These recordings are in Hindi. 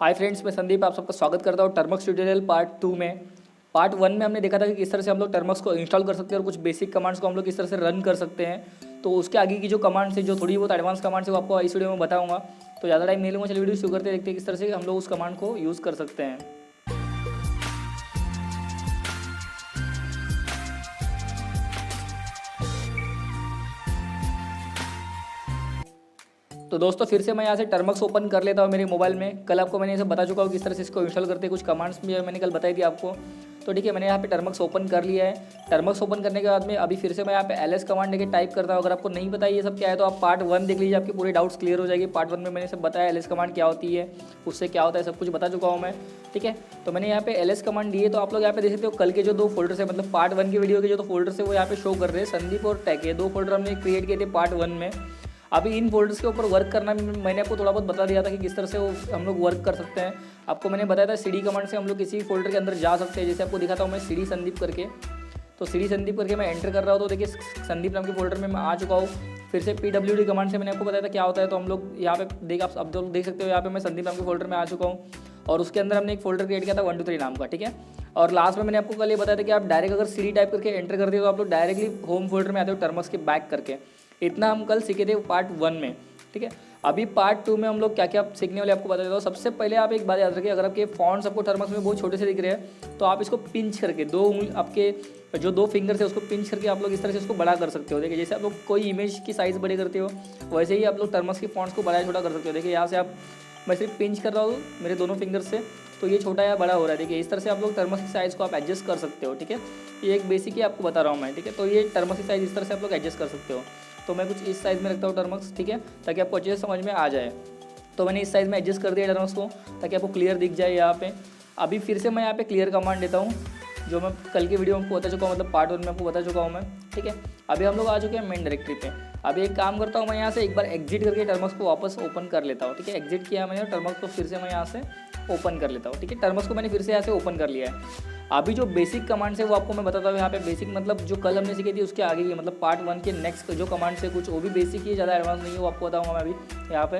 हाय फ्रेंड्स, मैं संदीप आप सबका स्वागत करता हूँ टर्मक्स ट्यूटोरियल पार्ट 2 में। पार्ट 1 में हमने देखा था कि किस तरह से हम लोग टर्मक्स को इंस्टॉल कर सकते हैं और कुछ बेसिक कमांड्स को हम लोग किस तरह से रन कर सकते हैं। तो उसके आगे की जो कमांड्स है, जो थोड़ी बहुत एडवांस कमांड्स है, वो आपको इस वीडियो में बताऊंगा। तो ज़्यादा टाइम नहीं लूँगा, चलिए वीडियो शुरू करते हैं, देखते हैं किस तरह से हम लोग उस कमांड को यूज़ कर सकते हैं। तो दोस्तों फिर से मैं यहाँ से टर्मक्स ओपन कर लेता हूँ मेरे मोबाइल में। कल आपको मैंने ये सब बता चुका हूँ किस तरह से इसको इंस्टॉल करते हैं, कुछ कमांड्स भी मैंने कल बताई थी आपको। तो ठीक है, मैंने यहाँ पे टर्मक्स ओपन कर लिया है। टर्मक्स ओपन करने के बाद में अभी फिर से मैं यहाँ पे ls कमांड लेके टाइप करता हूँ। अगर आपको नहीं पता ये सब क्या है तो आप पार्ट 1 देख लीजिए, आपके पूरे डाउट्स क्लियर हो जाएगी। पार्ट 1 में मैंने सब बताया ls कमांड क्या होती है, उससे क्या होता है, सब कुछ बता चुका हूँ मैं। ठीक है, तो मैंने यहाँ पे ls कमांड दिए। तो आप लोग यहाँ पे देख सकते हो कल के जो 2 फोल्डर्स है, मतलब पार्ट 1 की वीडियो के जो 2 फोल्डर्स है वो यहाँ पे शो कर रहे हैं। संदीप और टेक, ये 2 फोल्डर हमने क्रिएट किए थे पार्ट 1 में। अभी इन फोल्डर्स के ऊपर वर्क करना मैंने आपको थोड़ा बहुत बता दिया था कि किस तरह से वो हम लोग वर्क कर सकते हैं। आपको मैंने बताया था cd कमांड से हम लोग किसी फोल्डर के अंदर जा सकते हैं। जैसे आपको दिखाता हूँ मैं cd संदीप करके, तो cd संदीप करके मैं एंटर कर रहा हूँ। तो देखिए संदीप नाम के फोल्डर में मैं आ चुका हूँ। फिर से pwd कमांड से मैंने आपको बताया था क्या होता है। तो हम लोग यहाँ पे आप अब लोग देख सकते हो, यहाँ पे मैं संदीप नाम के फोल्डर में आ चुका हूँ। और उसके अंदर हमने एक फोल्डर क्रिएट किया था 1 2 3 नाम का। ठीक है, और लास्ट में मैंने आपको कल ये बताया था कि आप डायरेक्ट अगर cd टाइप करके एंटर करते हो तो आप लोग डायरेक्टली होम फोल्डर में आते हो टर्मक्स के बैक करके। इतना हम कल सीखे थे पार्ट 1 में। ठीक है, अभी पार्ट 2 में हम लोग क्या क्या सीखने वाले आपको बता देता हूँ। सबसे पहले आप एक बात याद रखिए, अगर आपके फॉन्ट्स आपको टर्मक्स में बहुत छोटे से दिख रहे हैं तो आप इसको पिंच करके 2 उंगली, आपके जो 2 फिंगर है उसको पिंच करके आप लोग इस तरह से उसको बड़ा कर सकते हो। देखिए जैसे आप लोग कोई इमेज की साइज़ बड़ी करते हो वैसे ही आप लोग टर्मक्स की फॉन्ट्स को बड़ा या छोटा कर सकते हो। देखिए यहाँ से आप, मैं सिर्फ पिंच कर रहा हूँ मेरे दोनों फिंगर से, तो ये छोटा या बड़ा हो रहा है। देखिए इस तरह से आप लोग टर्मक्स की साइज़ को आप एडजस्ट कर सकते हो। ठीक है, ये एक बेसिक ही आपको बता रहा हूँ मैं। ठीक है, तो ये टर्मक्स की साइज़ इस तरह से आप लोग एडजस्ट कर सकते हो। तो मैं कुछ इस साइज़ में रखता हूँ टर्मक्स, ठीक है, ताकि आपको अच्छे से समझ में आ जाए। तो मैंने इस साइज़ में एडजस्ट कर दिया टर्मक्स को ताकि आपको क्लियर दिख जाए यहाँ पे। अभी फिर से मैं यहाँ पे क्लियर कमांड देता हूँ, जो मैं कल की वीडियो में आपको बता चुका हूँ, मतलब पार्ट 1 में आपको बता चुका हूँ मैं। ठीक है, अभी हम लोग आ चुके हैं मेन डायरेक्टरी पे। अभी एक काम करता हूँ, मैं यहाँ से एक बार एग्जिट करके टर्मक्स को वापस ओपन कर लेता हूँ। ठीक है, एग्जिट किया मैंने, टर्मक्स को फिर से मैं यहाँ से ओपन कर लेता हूँ। ठीक है, टर्मक्स को मैंने फिर से यहाँ से ओपन कर लिया है। अभी जो बेसिक कमांड्स है वो आपको मैं बताता हूँ यहाँ पे। बेसिक मतलब जो कल हमने सीखी थी उसके आगे की, मतलब पार्ट 1 के नेक्स्ट जो कमांड्स है कुछ वो भी बेसिक ही, ज़्यादा एडवांस नहीं है, वो आपको बताऊँगा मैं अभी यहाँ पे।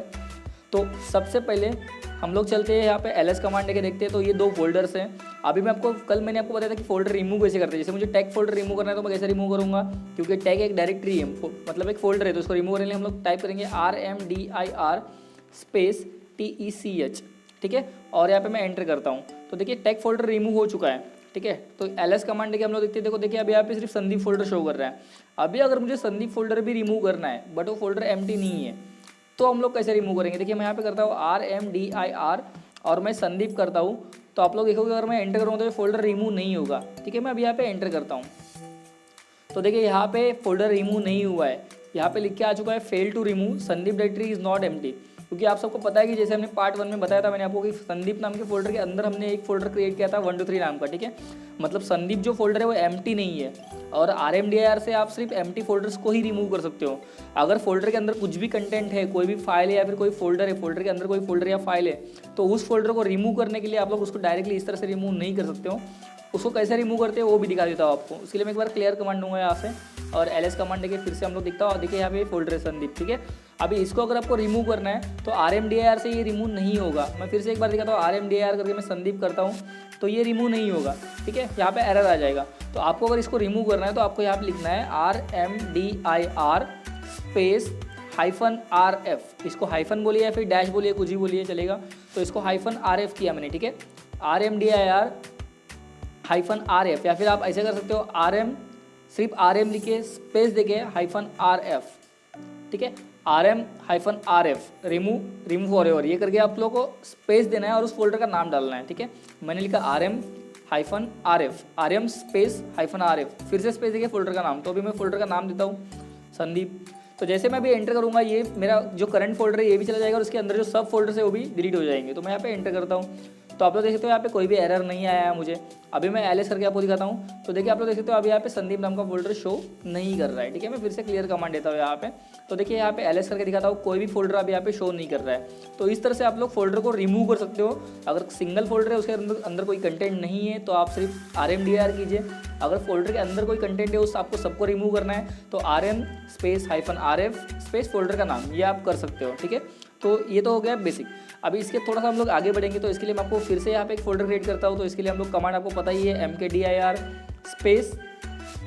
तो सबसे पहले हम लोग चलते हैं यहाँ पे ls कमांड लेके देखते हैं। तो ये 2 फोल्डर्स हैं। अभी मैं आपको कल मैंने आपको बताया था कि फोल्डर रिमूव कैसे करते हैं। जैसे मुझे टैग फोल्डर रिमूव करना है तो मैं कैसे रिमूव करूँगा, क्योंकि टैग एक डायरेक्टरी है, मतलब एक फोल्डर है। तो इसको रिमूव करने के लिए हम लोग टाइप करेंगे RMDIR स्पेस TECH। ठीक है, और यहाँ पे मैं एंटर करता हूँ। तो देखिए टैग फोल्डर रिमूव हो चुका है। ठीक है, तो ls कमांड लेके हम लोग देखते हैं। देखो देखिए अभी यहाँ पे सिर्फ संदीप फोल्डर शो कर रहा है। अभी अगर मुझे संदीप फोल्डर भी रिमूव करना है बट वो फोल्डर एम्प्टी नहीं है, तो हम लोग कैसे रिमूव करेंगे। देखिए मैं यहाँ पे करता हूँ RMDIR और मैं संदीप करता हूँ। तो आप लोग देखोगे अगर मैं एंटर करूँगा तो ये फोल्डर रिमूव नहीं होगा। ठीक है, मैं अभी यहाँ पे एंटर करता हूँ। तो देखिए यहाँ पे फोल्डर रिमूव नहीं हुआ है, यहाँ पे लिख के आ चुका है fail to remove, Sandeep directory is not empty. क्योंकि आप सबको पता है कि जैसे हमने पार्ट 1 में बताया था मैंने आपको कि संदीप नाम के फोल्डर के अंदर हमने एक फोल्डर क्रिएट किया था 1 2 3 नाम का। ठीक है, मतलब संदीप जो फोल्डर है वो एम्प्टी नहीं है। और RMDIR से आप सिर्फ एम्प्टी फोल्डर्स को ही रिमूव कर सकते हो। अगर फोल्डर के अंदर कुछ भी कंटेंट है, कोई भी फाइल है या फिर कोई फोल्डर है, फोल्डर के अंदर कोई फोल्डर या फाइल है, तो उस फोल्डर को रिमूव करने के लिए आप लोग उसको डायरेक्टली इस तरह से रिमूव नहीं कर सकते हो। उसको कैसे रिमूव करते हैं वो भी दिखा देता हूँ आपको। उसके लिए मैं एक बार क्लियर कमांड दूंगा यहाँ से, और ls कमांड लेके फिर से हम लोग दिखता हूँ। देखिए यहाँ पे फोल्डर है संदीप। ठीक है, अभी इसको अगर आपको रिमूव करना है तो RMDIR से ये रिमूव नहीं होगा। मैं फिर से एक बार दिखाता हूँ, RMDIR करके मैं संदीप करता हूँ तो ये रिमूव नहीं होगा। ठीक है, यहाँ पे एरर आ जाएगा। तो आपको अगर इसको रिमूव करना है तो आपको यहाँ पे लिखना है RMDIR स्पेस -RF। इसको हाइफन बोलिए या फिर डैश बोलिए, कुछ ही बोलिए चलेगा। तो इसको -RF किया मैंने। ठीक है, RMDIR -RF, या फिर आप ऐसे कर सकते हो RM, सिर्फ RM लिखे स्पेस देके -RF। ठीक है, RM-RF रिमूव फॉरएवर, ये करके आप लोगों को स्पेस देना है और उस फोल्डर का नाम डालना है। ठीक है, मैंने लिखा RM स्पेस -RF, फिर से स्पेस देके फोल्डर का नाम। तो अभी मैं फोल्डर का नाम देता हूँ संदीप। तो जैसे मैं अभी एंटर करूँगा ये मेरा जो करंट फोल्डर है ये भी चला जाएगा और उसके अंदर जो सब फोल्डर है वो भी डिलीट हो जाएंगे। तो मैं यहाँ पे एंटर करता हूँ। तो आप लोग देख सकते हो यहाँ पे कोई भी एरर नहीं आया है मुझे। अभी मैं ls करके आपको दिखाता हूँ। तो देखिए आप लोग देख सकते हो अभी यहाँ पे संदीप नाम का फोल्डर शो नहीं कर रहा है। ठीक है, मैं फिर से क्लियर कमांड देता हूँ यहाँ पे। तो देखिए यहाँ पे ls करके दिखाता हूँ, कोई भी फोल्डर अभी यहाँ पे शो नहीं कर रहा है। तो इस तरह से आप लोग फोल्डर को रिमूव कर सकते हो। अगर सिंगल फोल्डर है उसके अंदर कोई कंटेंट नहीं है तो आप सिर्फ RMDIR कीजिए। अगर फोल्डर के अंदर कोई कंटेंट है उस आपको सबको रिमूव करना है तो RM space -RF space folder का नाम, ये आप कर सकते हो। ठीक है, तो ये तो हो गया बेसिक। अभी इसके थोड़ा सा हम लोग आगे बढ़ेंगे, तो इसके लिए मैं आपको फिर से यहाँ पे एक फोल्डर क्रिएट करता हूँ। तो इसके लिए हम लोग कमांड आपको पता ही है, mkdir स्पेस,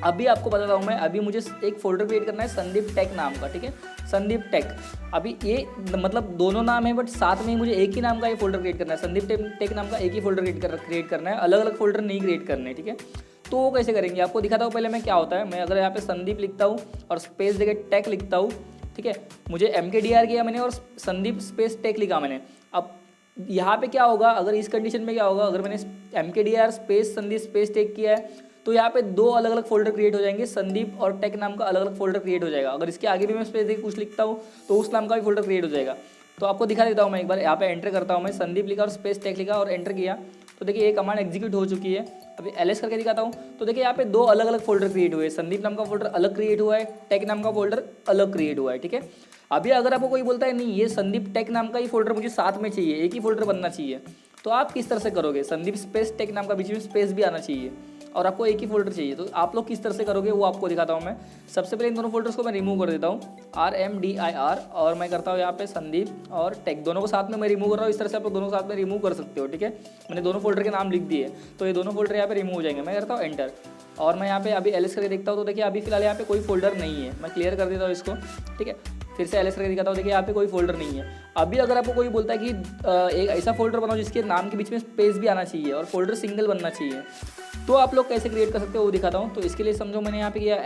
अभी आपको बताता हूँ मैं, अभी मुझे एक फोल्डर क्रिएट करना है संदीप टेक नाम का, ठीक है, संदीप टेक। अभी ये मतलब दोनों नाम है बट साथ में ही मुझे एक ही नाम का ये फोल्डर क्रिएट करना है, संदीप टेक नाम का एक ही फोल्डर क्रिएट करना है, अलग अलग फोल्डर नहीं क्रिएट करने, ठीक है। तो वो कैसे करेंगे आपको दिखाता हूँ पहले मैं क्या होता है। मैं अगर यहाँ पे संदीप लिखता हूँ और स्पेस देके टेक लिखता हूँ, ठीक है, मुझे mkdir किया मैंने और संदीप स्पेस टेक लिखा मैंने। अब यहाँ पे क्या होगा, अगर इस कंडीशन में क्या होगा, अगर मैंने mkdir space Sandeep space tech किया है तो यहाँ पे दो अलग अलग फोल्डर क्रिएट हो जाएंगे, संदीप और टेक नाम का अलग अलग फोल्डर क्रिएट हो जाएगा। अगर इसके आगे भी मैं स्पेस देके कुछ लिखता हूँ तो उस नाम का भी फोल्डर क्रिएट हो जाएगा। तो आपको दिखा देता हूँ मैं एक बार, यहाँ पे एंटर करता हूँ मैं, संदीप लिखा और स्पेस टेक लिखा और एंटर किया, तो देखिए ये कमांड एग्जीक्यूट हो चुकी है। अभी ls करके दिखाता हूँ, तो देखिए यहाँ पे दो अलग अलग फोल्डर क्रिएट हुए, संदीप नाम का फोल्डर अलग क्रिएट हुआ है, टेक नाम का फोल्डर अलग क्रिएट हुआ है, ठीक है। अभी अगर आपको कोई बोलता है नहीं ये संदीप टेक नाम का ही फोल्डर मुझे साथ में चाहिए, एक ही फोल्डर बनना चाहिए, तो आप किस तरह से करोगे, संदीप स्पेस टेक नाम का बीच में स्पेस भी आना चाहिए और आपको एक ही फोल्डर चाहिए, तो आप लोग किस तरह से करोगे वो आपको दिखाता हूँ मैं। सबसे पहले इन दोनों फोल्डर्स को मैं रिमूव कर देता हूँ, RMDIR, और मैं करता हूँ यहाँ पे संदीप और टेक, दोनों को साथ में मैं रिमूव कर रहा हूँ। इस तरह से आप लोग दोनों को साथ में रिमूव कर सकते हो, ठीक है। मैंने दोनों फोल्डर के नाम लिख दिए, तो ये दोनों फोल्डर यहाँ पे रिमूव हो जाएंगे। मैं करता हूँ एंटर और मैं यहाँ पे अभी ls करके देखता हूँ, तो देखिए अभी फिलहाल यहाँ पे कोई फोल्डर नहीं है, मैं क्लियर कर देता हूँ इसको, ठीक है। फिर से ls करके दिखाता हूँ, देखिए यहाँ पे कोई फोल्डर नहीं है। अभी अगर आपको कोई बोलता है कि एक ऐसा फोल्डर बनाओ जिसके नाम के बीच में स्पेस भी आना चाहिए और फोल्डर सिंगल बनना चाहिए, तो आप लोग कैसे क्रिएट कर सकते हो वो दिखाता हूँ। तो इसके लिए समझो मैंने यहाँ पे किया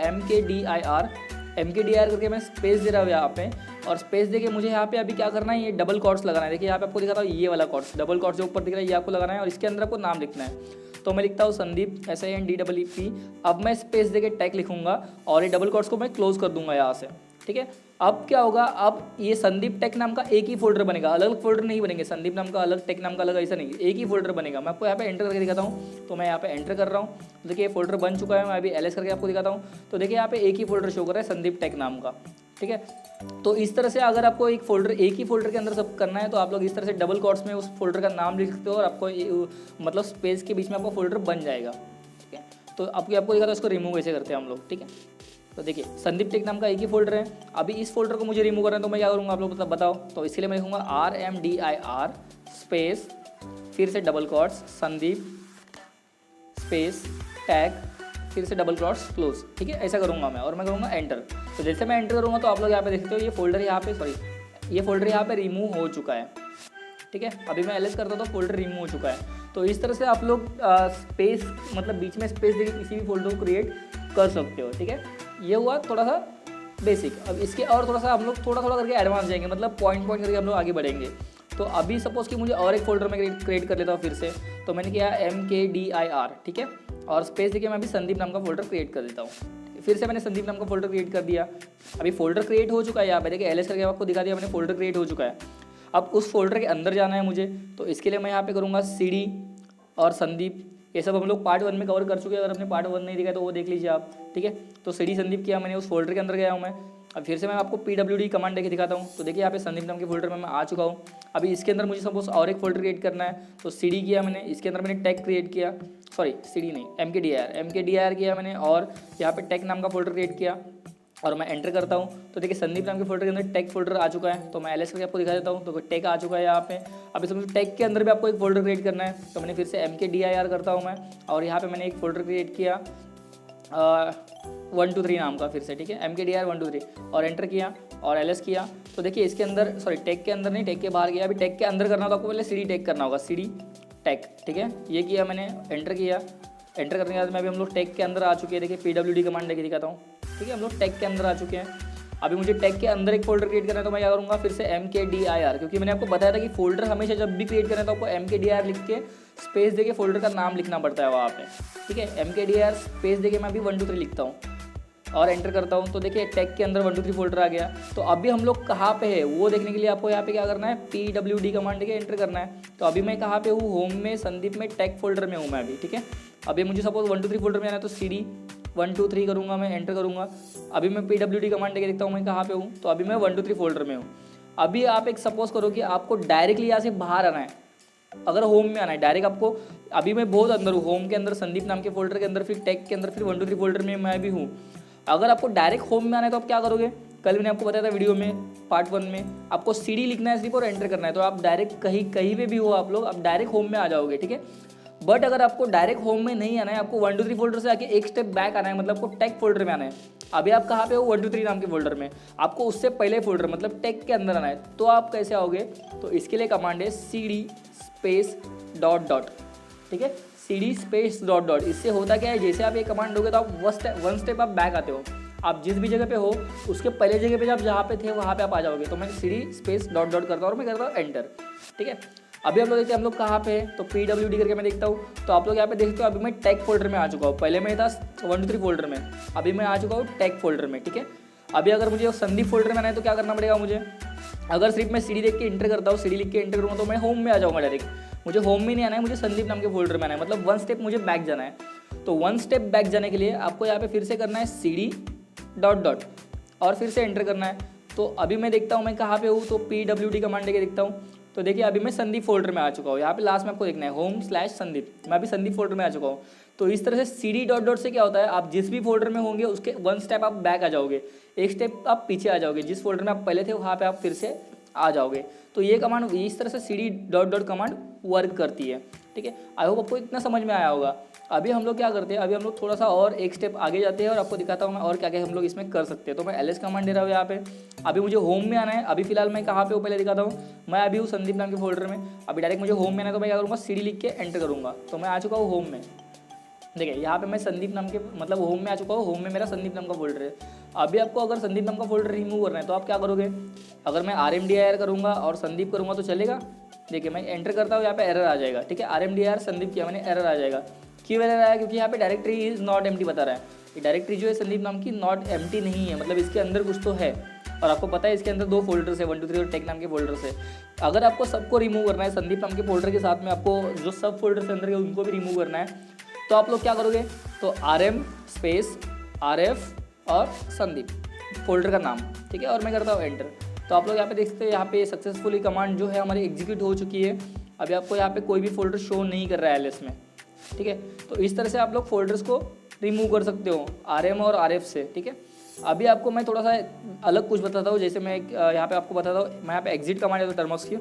mkdir करके मैं स्पेस दे रहा हूँ यहाँ पे, और स्पेस देके मुझे यहाँ पे अभी क्या करना है, ये डबल कॉर्ड्स लगाना है। देखिए यहाँ पे आपको दिखाता हूँ, ये वाला कॉर्ड्स, डबल कॉर्ड्स जो ऊपर दिख रहा है ये आपको लगाना है और इसके अंदर आपको नाम लिखना है। तो मैं लिखता हूँ संदीप SANDEEP। अब मैं स्पेस देके टैग लिखूंगा और ये डबल कॉर्ड्स को मैं क्लोज कर दूंगा यहाँ से, ठीक है। अब क्या होगा, अब ये संदीप टेक नाम का एक ही फोल्डर बनेगा, अलग अलग फोल्डर नहीं बनेंगे, संदीप नाम का अलग, टेक नाम का अलग, ऐसा नहीं, एक ही फोल्डर बनेगा। मैं आपको यहाँ पे एंटर करके दिखाता हूँ, तो मैं यहाँ पे एंटर कर रहा हूँ, तो देखिए ये फोल्डर बन चुका है। मैं अभी ls करके आपको दिखाता हूँ, तो देखिए यहाँ पे एक ही फोल्डर शो कर रहा है संदीप टेक नाम का, ठीक है। तो इस तरह से अगर आपको एक फोल्डर, एक ही फोल्डर के अंदर सब करना है, तो आप लोग इस तरह से डबल कॉर्ड्स में उस फोल्डर का नाम लिख सकते हो और आपको मतलब स्पेस के बीच में आपको फोल्डर बन जाएगा, ठीक है। तो आपको दिखाता हूँ इसको रिमूव कैसे करते हैं हम लोग, ठीक है। तो देखिए संदीप टेक नाम का एक ही फोल्डर है, अभी इस फोल्डर को मुझे रिमूव करना है, तो मैं क्या करूँगा आप लोग बताओ। तो इसके लिए मैं लिखूँगा RMDIR स्पेस, फिर से double quotes, Sandeep space tag, फिर से डबल कॉर्ड्स क्लोज, ठीक है, ऐसा करूँगा मैं और मैं करूँगा एंटर। तो जैसे मैं एंटर करूँगा तो आप लोग यहाँ पे देखते हो ये फोल्डर यहाँ पे, ये फोल्डर यहाँ पे रिमूव हो चुका है, ठीक है। अभी मैं ls करता हूँ तो फोल्डर रिमूव हो चुका है। तो इस तरह से आप लोग स्पेस मतलब बीच में स्पेस देके किसी भी फोल्डर को क्रिएट कर सकते हो, ठीक है। ये हुआ थोड़ा सा बेसिक। अब इसके और थोड़ा सा हम लोग थोड़ा करके एडवांस जाएंगे, मतलब पॉइंट करके हम लोग आगे बढ़ेंगे। तो अभी सपोज कि मुझे और एक फोल्डर में क्रिएट कर लेता हूँ फिर से, तो मैंने किया mkdir, ठीक है, और स्पेस देखिए मैं अभी संदीप नाम का फोल्डर क्रिएट कर देता हूँ। फिर से मैंने संदीप नाम का फोल्डर क्रिएट कर दिया। अभी फोल्डर क्रिएट हो चुका है, यहाँ पे देखिए ls करके आपको दिखा दिया मैंने, फोल्डर क्रिएट हो चुका है। अब उस फोल्डर के अंदर जाना है मुझे, तो इसके लिए मैं यहाँ पे करूँगा cd और संदीप, ये सब हम लोग पार्ट 1 में कवर कर चुके हैं। अगर आपने पार्ट 1 नहीं देखा तो वो देख लीजिए आप, ठीक है। तो cd संदीप किया मैंने, उस फोल्डर के अंदर गया हूँ मैं। अब फिर से मैं आपको pwd कमांड देके दिखाता हूँ, तो देखिए यहाँ पे संदीप नाम के फोल्डर में मैं आ चुका हूँ। अभी इसके अंदर मुझे सपोज और एक फोल्डर क्रिएट करना है, तो cd किया मैंने, इसके अंदर मैंने टैग क्रिएट किया, सॉरी cd नहीं mkdir किया मैंने, और यहाँ पे टैग नाम का फोल्डर क्रिएट किया और मैं एंटर करता हूँ। तो देखिए संदीप नाम के फोल्डर के अंदर टैग फोल्डर आ चुका है, तो मैं ls करके आपको दिखा देता हूँ। तो टैग आ चुका है यहाँ पे। अभी समझो टैग के अंदर भी आपको एक फोल्डर क्रिएट करना है, तो मैंने फिर से mkdir करता हूँ मैं, और यहाँ पे मैंने एक फोल्डर क्रिएट किया 123 नाम का, फिर से, ठीक है, mkdir 123, और एंटर किया और ls किया। तो देखिए इसके अंदर, सॉरी टैग के अंदर नहीं, टैग के बाहर गया। अभी टैग के अंदर करना तो आपको पहले cd टैग करना होगा, cd टैग, ठीक है, ये किया मैंने, एंटर किया। एंटर करने के बाद में अभी हम लोग टैग के अंदर आ चुके हैं। देखिए pwd कमांड लेके दिखाता हूँ, ठीक है, हम लोग टैग के अंदर आ चुके हैं। अभी मुझे टैग के अंदर एक फोल्डर क्रिएट करना है, तो मैं क्या करूँगा फिर से mkdir, क्योंकि मैंने आपको बताया था कि फोल्डर हमेशा जब भी क्रिएट करना है तो आपको mkdir लिख के स्पेस देके फोल्डर का नाम लिखना पड़ता है वहाँ पे, ठीक है। mkdir स्पेस देके मैं अभी 123 लिखता हूँ और एंटर करता हूँ। तो देखिए टैग के अंदर 123 फोल्डर आ गया। तो अभी हम लोग कहाँ पे है वो देखने के लिए आपको यहाँ पे क्या करना है, pwd कमांड देके एंटर करना है। तो अभी मैं कहाँ पे हूँ, होम में संदीप में टैग फोल्डर में हूँ मैं अभी, ठीक है। अभी मुझे सपोज 123 फोल्डर में आना है, तो cd 123 करूँगा मैं, एंटर करूँगा। अभी मैं pwd कमांड देके देखता हूँ मैं कहाँ पे हूँ, तो अभी मैं 123 फोल्डर में हूँ। अभी आप एक सपोज करो कि आपको डायरेक्टली यहाँ से बाहर आना है, अगर होम में आना है डायरेक्ट आपको, अभी मैं बहुत अंदर हूँ, होम के अंदर संदीप नाम के फोल्डर के अंदर, फिर टैग के अंदर, फिर 123 फोल्डर में मैं भी हूँ। अगर आपको डायरेक्ट होम में आना है तो आप क्या करोगे, कल मैंने आपको बताया था वीडियो में पार्ट 1 में, आपको CD लिखना है सिर्फ और एंटर करना है। तो आप डायरेक्ट कहीं कहीं पे भी हो आप लोग, आप डायरेक्ट होम में आ जाओगे, ठीक है। बट अगर आपको डायरेक्ट होम में नहीं आना है, आपको 1 2 3 फोल्डर से आके एक स्टेप बैक आना है, मतलब आपको टेक फोल्डर में आना है। अभी आप कहाँ पे हो, 1 2 3 नाम के फोल्डर में, आपको उससे पहले फोल्डर मतलब टेक के अंदर आना है। तो आप कैसे आओगे, तो इसके लिए कमांड है CD स्पेस डॉट डॉट, ठीक है, CD स्पेस डॉट डॉट। इससे होता क्या है, जैसे आप ये कमांड दोगे तो आप वन स्टेप आप बैक आते हो। आप जिस भी जगह पे हो उसके पहले जगह पे आप जहाँ पे थे वहाँ पे आप आ जाओगे। तो मैं CD स्पेस डॉट डॉट करता हूँ और मैं करता हूँ एंटर, ठीक है। अभी आप लोग देखते हैं हम लोग कहाँ पे हैं, तो PWD करके मैं देखता हूँ। तो आप लोग यहाँ पे देखते हो अभी मैं टैग फोल्डर में आ चुका हूँ। पहले मैं था 1 2 3 फोल्डर में, अभी मैं आ चुका हूँ टैग फोल्डर में, ठीक है। अभी अगर मुझे संदीप फोल्डर में आना है तो क्या करना पड़ेगा मुझे, अगर सिर्फ मैं CD देख के इंटर करता हूँ, CD लिख के इंटर करूँगा तो मैं होम में आ जाऊँगा डायरेक्ट। मुझे होम में नहीं आना है, मुझे संदीप नाम के फोल्डर में आना है, मतलब 1 स्टेप मुझे बैक जाना है। तो 1 स्टेप बैक जाने के लिए आपको यहाँ पे फिर से करना है CD डॉट डॉट और फिर से एंटर करना है। तो अभी मैं देखता हूँ मैं कहाँ पे हूँ, तो PWD कमांड लेके देखता हूँ। तो देखिए अभी मैं संदीप फोल्डर में आ चुका हूँ। यहाँ पे लास्ट में आपको देखना है home/संदीप, मैं अभी संदीप फोल्डर में आ चुका हूँ। तो इस तरह से CD डॉट डॉट से क्या होता है, आप जिस भी फोल्डर में होंगे उसके 1 स्टेप आप बैक आ जाओगे, एक स्टेप आप पीछे आ जाओगे, जिस फोल्डर में आप पहले थे वहाँ पे आप फिर से आ जाओगे। तो ये कमांड इस तरह से CD dot dot command work करती है, ठीक है। आई होप आपको इतना समझ में आया होगा। अभी हम लोग क्या करते हैं, अभी हम लोग थोड़ा सा और एक स्टेप आगे जाते हैं और आपको दिखाता हूँ मैं और क्या क्या हम लोग इसमें कर सकते हैं। तो मैं LS कमांड दे रहा हूँ यहाँ पे। अभी मुझे होम में आना है, अभी फिलहाल मैं कहाँ पे हूँ पहले दिखाता हूँ। मैं अभी हूँ संदीप नाम के फोल्डर में। अभी डायरेक्ट मुझे होम में आना है तो मैं क्या करूँगा, CD लिख के एंटर करूँगा। तो मैं आ चुका हूँ होम में, देखिए यहाँ पे मैं संदीप नाम के मतलब होम में आ चुका हूँ। होम में मेरा संदीप नाम का फोल्डर है। अभी आपको अगर संदीप नाम का फोल्डर रिमूव करना है तो आप क्या करोगे, अगर मैं RMDIR करूँगा और संदीप करूँगा तो चलेगा। देखिए मैं एंटर करता हूँ, यहाँ पे एरर आ जाएगा, ठीक है। RMDIR संदीप किया मैंने, एरर आ जाएगा। क्यों एरर आया, क्योंकि यहाँ पे डायरेक्टरी इज नॉट एम्प्टी बता रहा है। ये डायरेक्टरी जो है संदीप नाम की नॉट एम्प्टी नहीं है, मतलब इसके अंदर कुछ तो है। और आपको पता है इसके अंदर 2 फोल्डर्स है, 1 2 3 और टेक नाम के फोल्डर्स है। अगर आपको सबको रिमूव करना है, संदीप नाम के फोल्डर के साथ में आपको जो सब फोल्डर्स अंदर है उनको भी रिमूव करना है, तो आप लोग क्या करोगे, तो RM स्पेस RF और संदीप फोल्डर का नाम, ठीक है, और मैं करता हूँ एंटर। तो आप लोग यहाँ पे देख सकते हैं, यहाँ पे सक्सेसफुली कमांड जो है हमारी एग्जीक्यूट हो चुकी है। अभी आपको यहाँ पे कोई भी फोल्डर शो नहीं कर रहा है LS में, ठीक है। तो इस तरह से आप लोग फोल्डर्स को रिमूव कर सकते हो RM और RF से, ठीक है। अभी आपको मैं थोड़ा सा अलग कुछ बताता हूँ, जैसे मैं यहाँ पे आपको बताता हूँ। मैं यहाँ पे एग्जिट कमांड है तो टर्मक्स की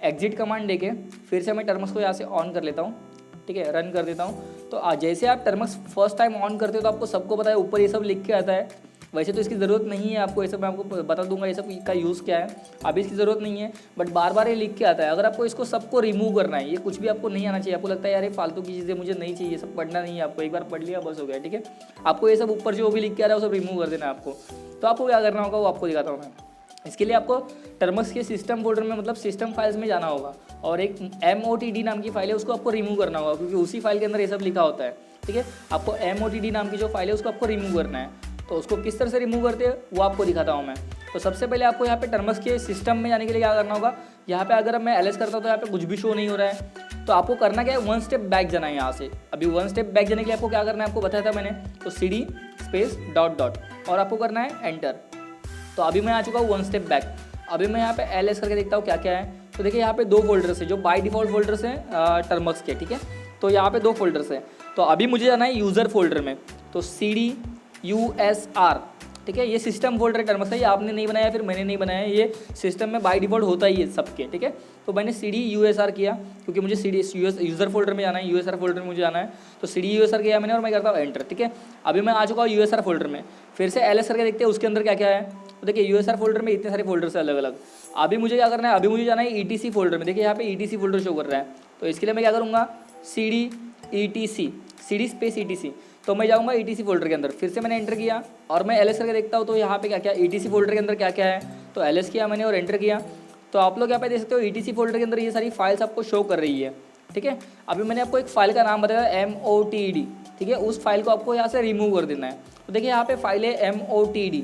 एग्जिट कमांड देके फिर से मैं टर्मक्स को यहाँ से ऑन कर लेता हूँ, ठीक है, रन कर देता हूँ। तो जैसे आप टर्मक्स फर्स्ट टाइम ऑन करते हो तो आपको सबको पता है ऊपर ये सब लिख के आता है। वैसे तो इसकी ज़रूरत नहीं है आपको, ये सब मैं आपको बता दूंगा ये सब का यूज़ क्या है। अभी इसकी ज़रूरत नहीं है, बट बार बार ये लिख के आता है। अगर आपको इसको सबको रिमूव करना है, ये कुछ भी आपको नहीं आना चाहिए, आपको लगता है यार ये फालतू की चीज़ें मुझे नहीं चाहिए, सब पढ़ना नहीं है आपको, एक बार पढ़ लिया बस हो गया, ठीक है। आपको ये सब ऊपर जो भी लिख के आ रहा है वो सब रिमूव कर देना है आपको। तो आपको क्या करना होगा वो आपको दिखाता हूँ मैं। इसके लिए आपको टर्मक्स के सिस्टम फोल्डर में मतलब सिस्टम फाइल्स में जाना होगा और एक MOTD नाम की फाइल है उसको आपको रिमूव करना होगा, क्योंकि उसी फाइल के अंदर ये सब लिखा होता है, ठीक है। आपको MOTD नाम की जो फाइल है उसको आपको रिमूव करना है। तो उसको किस तरह से रिमूव करते हैं वो आपको दिखाता हूँ मैं। तो सबसे पहले आपको यहाँ पे टर्मक्स के सिस्टम में जाने के लिए क्या करना होगा, यहाँ पे अगर मैं LS करता हूँ तो यहाँ पे कुछ भी शो नहीं हो रहा है। तो आपको करना क्या है, 1 स्टेप बैक जाना है यहाँ से। अभी 1 स्टेप बैक जाने के लिए आपको क्या करना है, आपको बताया था मैंने। तो CD स्पेस डॉट डॉट और आपको करना है एंटर। तो अभी मैं आ चुका हूँ 1 स्टेप बैक। अभी मैं यहाँ पे LS करके देखता हूँ क्या क्या है। तो देखिए यहाँ पे 2 फोल्डर्स है जो बाय डिफॉल्ट फोल्डर्स हैं टर्मक्स के, ठीक है। तो यहाँ पे 2 फोल्डर्स है। तो अभी मुझे जाना है यूज़र फोल्डर में, तो CD USR, ठीक है। ये सिस्टम फोल्डर है टर्मक्स का, ये आपने नहीं बनाया फिर मैंने नहीं बनाया, ये सिस्टम में बाय डिफॉल्ट होता ही है सबके, ठीक है। तो मैंने CD USR किया क्योंकि मुझे CD यूज़र फोल्डर में जाना है, USR फोल्डर में मुझे जाना है। तो CD USR किया मैंने और मैं करता हूँ एंटर, ठीक है। अभी मैं आ चुका हूँ USR फोल्डर में। फिर से LS करके देखते हैं उसके अंदर क्या क्या है। तो देखिए USR फोल्डर में इतने सारे फोल्डर्स है अलग अलग। अभी मुझे क्या करना है, अभी मुझे जाना है ETC फोल्डर में। देखिए यहाँ पे ETC फोल्डर शो कर रहा है। तो इसके लिए मैं क्या करूँगा, CD स्पेस ETC। तो मैं जाऊँगा ETC फोल्डर के अंदर, फिर से मैंने एंटर किया और मैं LS करके देखता हूँ तो यहाँ पे क्या क्या ETC फोल्डर के अंदर क्या क्या है। तो LS किया मैंने और एंटर किया। तो आप लोग यहाँ पे देख सकते हो ETC फोल्डर के अंदर ये सारी फाइल्स आपको शो कर रही है, ठीक है। अभी मैंने आपको एक फाइल का नाम बताया MOTD, ठीक है। उस फाइल को आपको यहाँ से रिमूव कर देना है। तो देखिए यहाँ पे फाइल है MOTD।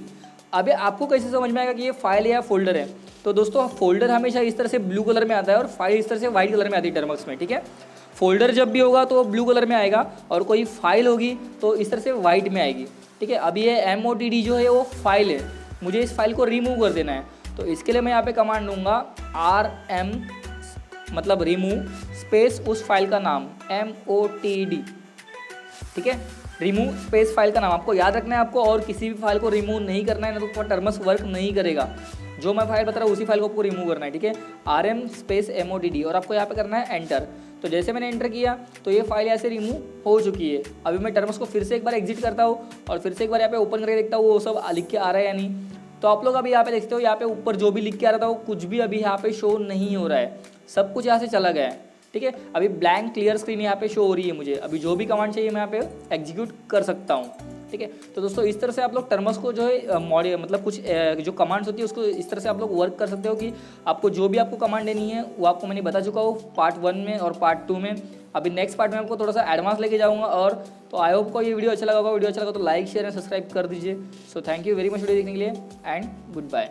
अभी आपको कैसे समझ में आएगा कि ये फाइल है या फोल्डर है। तो दोस्तों फोल्डर हमेशा इस तरह से ब्लू कलर में आता है और फाइल इस तरह से वाइट कलर में आती है टर्मक्स में, ठीक है। फोल्डर जब भी होगा तो ब्लू कलर में आएगा और कोई फाइल होगी तो इस तरह से वाइट में आएगी, ठीक है। अभी ये MOTD जो है वो फाइल है, मुझे इस फाइल को रिमूव कर देना है। तो इसके लिए मैं यहाँ पे कमांड दूंगा RM मतलब रिमूव स्पेस उस फाइल का नाम MOTD, ठीक है। रिमूव स्पेस फाइल का नाम आपको याद रखना है आपको, और किसी भी फाइल को रिमूव नहीं करना है, ना तो टर्मस वर्क नहीं करेगा। जो मैं फाइल बता रहा हूँ उसी फाइल को आपको रिमूव करना है, ठीक है। RM स्पेस MODD और आपको यहाँ पे करना है एंटर। तो जैसे मैंने एंटर किया तो ये फाइल यहाँ से रिमूव हो चुकी है। अभी मैं टर्मस को फिर से एक बार एग्जिट करता हूँ और फिर से एक बार यहाँ पे ओपन करके देखता हूँ वो सब लिख के आ रहा है या नहीं। तो आप लोग अभी यहाँ पे देखते हो, यहाँ पे ऊपर जो भी लिख के आ रहा था वो कुछ भी अभी यहाँ पे शो नहीं हो रहा है, सब कुछ यहाँ से चला गया है, ठीक है। अभी ब्लैंक क्लियर स्क्रीन यहाँ पे शो हो रही है मुझे। अभी जो भी कमांड चाहिए मैं यहाँ पे एग्जीक्यूट कर सकता हूँ, ठीक है। तो दोस्तों इस तरह से आप लोग टर्मस को जो है मतलब कुछ जो कमांड्स होती है उसको इस तरह से आप लोग वर्क कर सकते हो कि आपको जो भी आपको कमांड देनी है वो आपको मैंने बता चुका हूँ पार्ट 1 में और पार्ट 2 में। अभी नेक्स्ट पार्ट में आपको थोड़ा सा एडवांस लेके जाऊँगा। और तो आई होप को ये वीडियो अच्छा लगा होगा। वीडियो अच्छा लगा तो लाइक शेयर एंड सब्सक्राइब कर दीजिए। So thank you very much video देखने के लिए एंड गुड बाय।